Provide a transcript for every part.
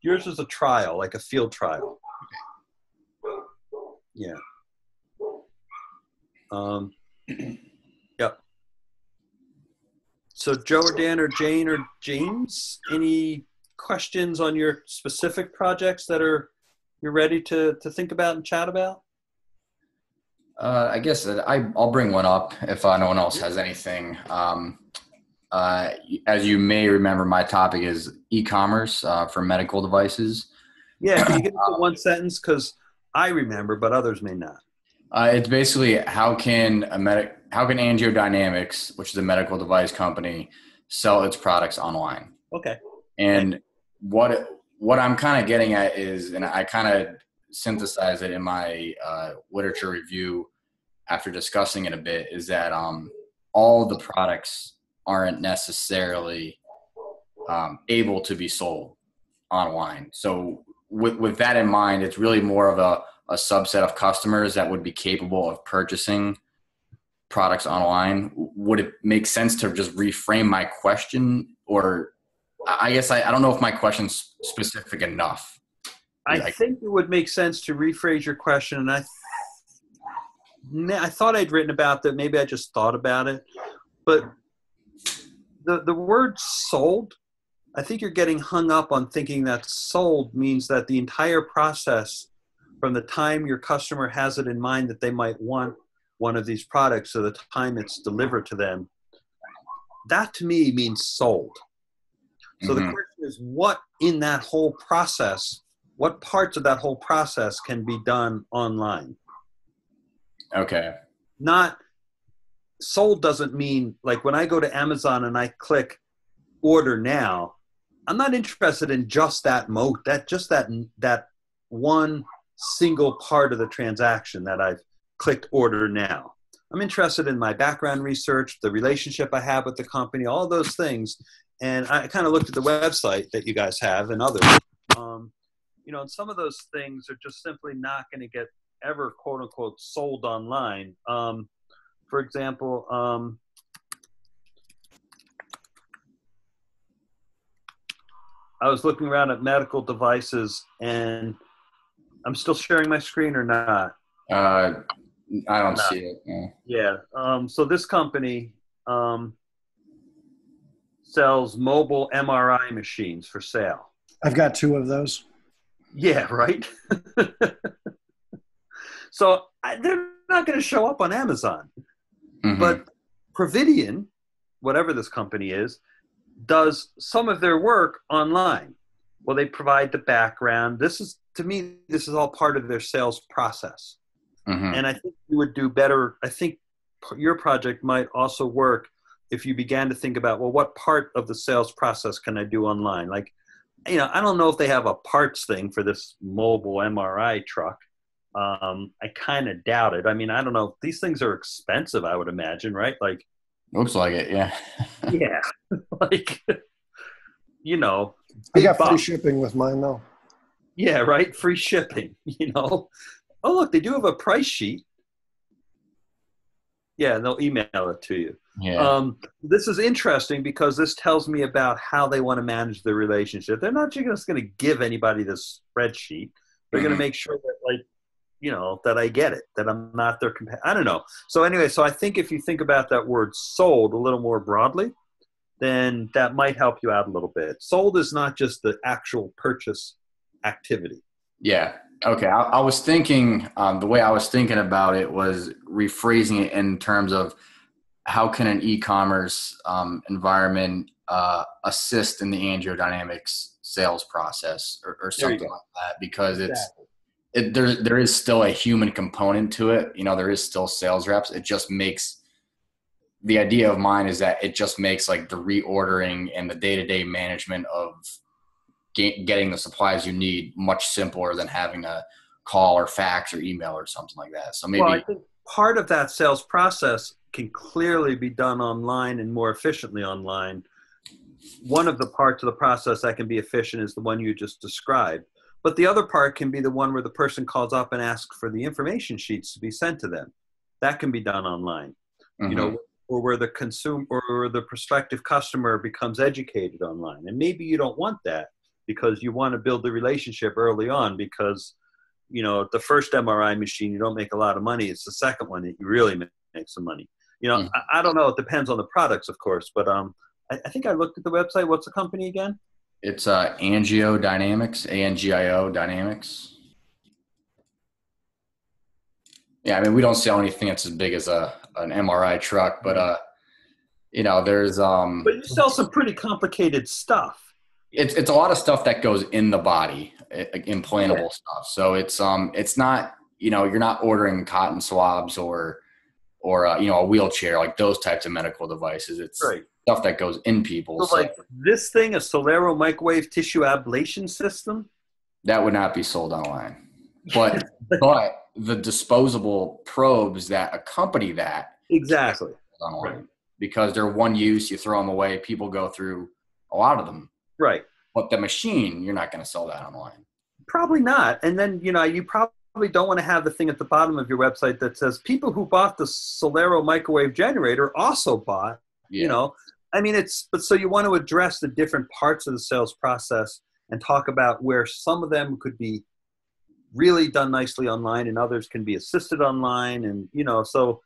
Yours is a trial, like a field trial. Yeah. Yep. So Joe or Dan or Jane or James, any questions on your specific projects that you're ready to think about and chat about? I guess that I'll bring one up if no one else has anything. As you may remember, my topic is e-commerce for medical devices. Yeah, can you give us a one sentence? Because I remember, but others may not. It's basically how can AngioDynamics, which is a medical device company, sell its products online? Okay. And what I'm kind of getting at is, and I kind of synthesize it in my literature review after discussing it a bit, is that all the products aren't necessarily able to be sold online. So with that in mind, it's really more of a subset of customers that would be capable of purchasing products online. Would it make sense to just reframe my question? Or I guess I don't know if my question's specific enough. I think it would make sense to rephrase your question. And I thought I'd written about that. Maybe I just thought about it. But the word sold, I think you're getting hung up on thinking that sold means that the entire process from the time your customer has it in mind that they might want one of these products to the time it's delivered to them, that to me means sold. So the question is, what in that whole process, what parts of that whole process can be done online? Okay. Not sold doesn't mean, like when I go to Amazon and I click order now, I'm not interested in just that that one single part of the transaction that I've clicked order now. I'm interested in my background research, the relationship I have with the company, all those things. And I kind of looked at the website that you guys have and others. And some of those things are just simply not going to get ever, quote unquote, sold online. For example, I was looking around at medical devices, and I'm still sharing my screen or not? I don't see it. No. Yeah. So this company sells mobile MRI machines for sale. I've got 2 of those. Yeah, right? So they're not going to show up on Amazon. Mm-hmm. But Providian, whatever this company is, does some of their work online. Well, they provide the background. To me, this is all part of their sales process. Mm-hmm. And I think you would do better. I think your project might also work if you began to think about, well, what part of the sales process can I do online? Like, I don't know if they have a parts thing for this mobile MRI truck. I kind of doubt it. I mean, I don't know. These things are expensive, I would imagine, right? Like, looks like it, yeah. Yeah. Like, I got free shipping with mine, though. Yeah, right? Free shipping, Oh, look, they do have a price sheet. Yeah, and they'll email it to you. Yeah. This is interesting because this tells me about how they want to manage the relationship. They're not just going to give anybody this spreadsheet. They're going to make sure that, that I get it, that I'm not their I don't know. So anyway, I think if you think about that word sold a little more broadly, then that might help you out a little bit. Sold is not just the actual purchase activity. Yeah. Okay. I was thinking, the way I was thinking about it was rephrasing it in terms of how can an e-commerce environment assist in the AngioDynamics sales process or something like that, because there is still a human component to it. There is still sales reps. It just makes, the idea of mine is that it just makes like the reordering and the day-to-day management of getting the supplies you need much simpler than having to call or fax or email or something like that. So maybe, well, I think part of that sales process can clearly be done online and more efficiently online. One of the parts of the process that can be efficient is the one you just described. But the other part can be the one where the person calls up and asks for the information sheets to be sent to them. That can be done online. Mm-hmm. or where the consumer or the prospective customer becomes educated online. And maybe you don't want that because you want to build the relationship early on, because, you know, the first MRI machine, you don't make a lot of money. It's the second one that you really make some money. You know, I don't know. It depends on the products, of course, but I think I looked at the website. What's the company again? It's Angio Dynamics, ANGIO Dynamics. Yeah, I mean, we don't sell anything that's as big as an MRI truck, but you know, there's But you sell some pretty complicated stuff. It's a lot of stuff that goes in the body, implantable stuff. So it's not, you know, you're not ordering cotton swabs or you know, a wheelchair, like those types of medical devices. It's stuff that goes in people. So like this thing, a Solero microwave tissue ablation system, that would not be sold online. But but the disposable probes that accompany that exactly online, because they're one use, you throw them away. People go through a lot of them. Right. But the machine, you're not going to sell that online. Probably not. And then, you know, you probably don't want to have the thing at the bottom of your website that says people who bought the Solero microwave generator also bought, you know, I mean, but so you want to address the different parts of the sales process and talk about where some of them could be really done nicely online and others can be assisted online. And, you know, so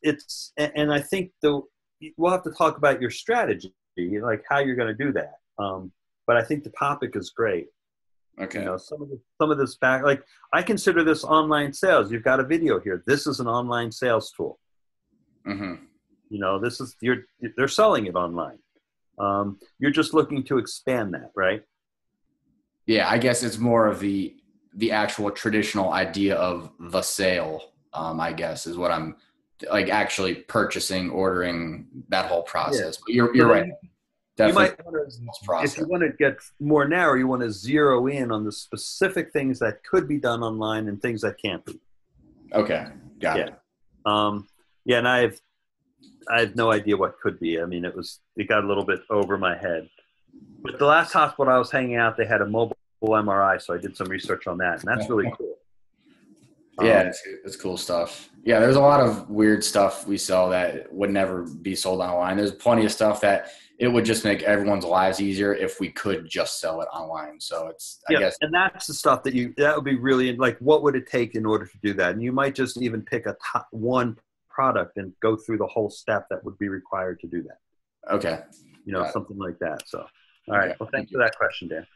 it's, and I think we'll have to talk about your strategy, like how you're going to do that. But I think the topic is great. Okay. You know, some of this back, like I consider this online sales. You've got a video here. This is an online sales tool. Mm-hmm. You know, they're selling it online. You're just looking to expand that, right? Yeah, I guess it's more of the actual traditional idea of the sale. I guess is what I'm like, actually purchasing, ordering, that whole process. Yeah. But you're right. Definitely. You might want to, if you want to get more narrow, you want to zero in on the specific things that could be done online and things that can't be. Okay, got it. Yeah, and I have no idea what could be. I mean, it got a little bit over my head. But the last hospital I was hanging out, they had a mobile MRI, so I did some research on that, and that's really cool. Yeah, it's cool stuff. Yeah, there's a lot of weird stuff we sell that would never be sold online. There's plenty of stuff that it would just make everyone's lives easier if we could just sell it online. So I guess. And that's the stuff that would be really, like, what would it take in order to do that? And you might just even pick a top one product and go through the whole step that would be required to do that. Okay. You know, something like that. So, all right. Well, thanks for that question, Dan.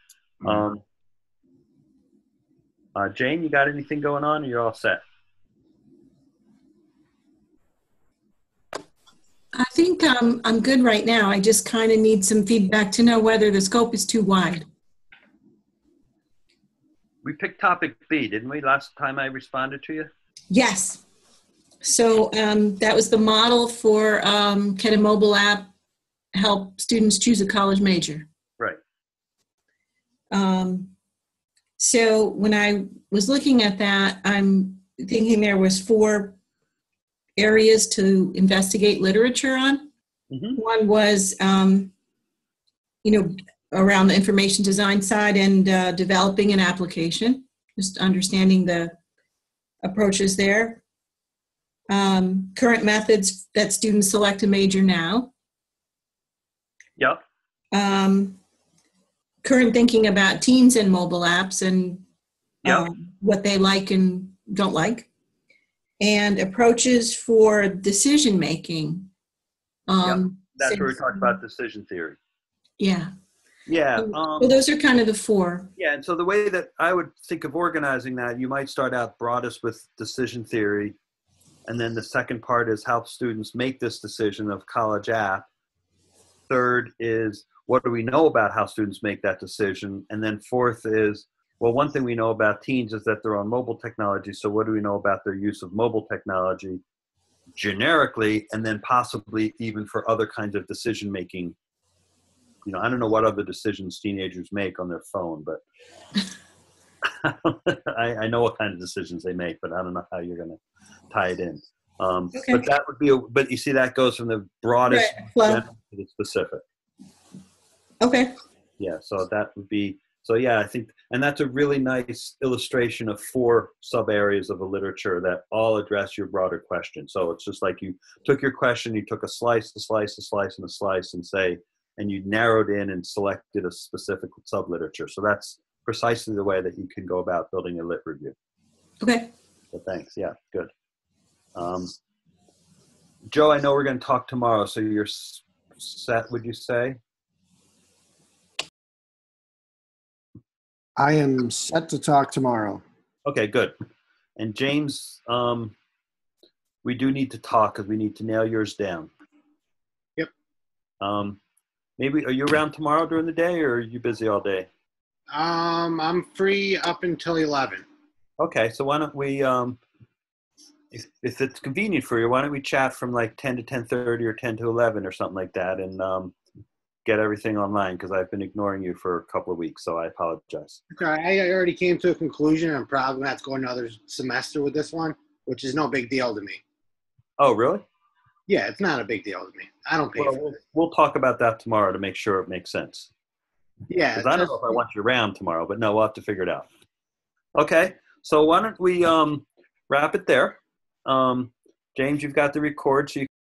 Mm-hmm. Jane, you got anything going on, or you're all set? I think I'm good right now. I just kind of need some feedback to know whether the scope is too wide. We picked topic B, didn't we, last time I responded to you? Yes. So that was the model for can a mobile app help students choose a college major? Right. So when I was looking at that, I'm thinking there was 4 areas to investigate literature on. Mm-hmm. One was, you know, around the information design side and developing an application, just understanding the approaches there. Current methods that students select a major now. Yep. Current thinking about teens and mobile apps and what they like and don't like. And approaches for decision making. That's where we talked about decision theory. Yeah. Yeah. So those are kind of the 4. Yeah. And so the way that I would think of organizing that, you might start out broadest with decision theory. And then the second part is help students make this decision of college app. Third is, what do we know about how students make that decision? And then fourth is, well, one thing we know about teens is that they're on mobile technology. So what do we know about their use of mobile technology generically, and then possibly even for other kinds of decision making? You know, I don't know what other decisions teenagers make on their phone, but I know what kind of decisions they make, but I don't know how you're going to tie it in. Okay. But that would be, but you see, that goes from the broadest to the specific. Okay. Yeah, so that would be, So yeah, I think, and that's a really nice illustration of 4 sub areas of the literature that all address your broader question. So it's just like you took your question, you took a slice, a slice, a slice, and a slice, and you narrowed in and selected a specific sub literature. So that's precisely the way that you can go about building a lit review. Okay. So thanks. Yeah, good. Joe, I know we're going to talk tomorrow, so you're set, would you say? I am set to talk tomorrow. Okay, good. And James, we do need to talk because we need to nail yours down. Yep. Maybe, are you around tomorrow during the day, or are you busy all day? I'm free up until 11. Okay, so why don't we, if it's convenient for you, why don't we chat from like 10 to 10:30 or 10 to 11 or something like that, and get everything online, because I've been ignoring you for a couple of weeks, so I apologize. Okay, I already came to a conclusion. I'm probably going to have to go another semester with this one, which is no big deal to me. Oh, really? Yeah, it's not a big deal to me. I don't pay for it. We'll talk about that tomorrow to make sure it makes sense. Yeah. Because I don't know if I want you around tomorrow, but no, we'll have to figure it out. Okay, so why don't we wrap it there. James, you've got the record, so you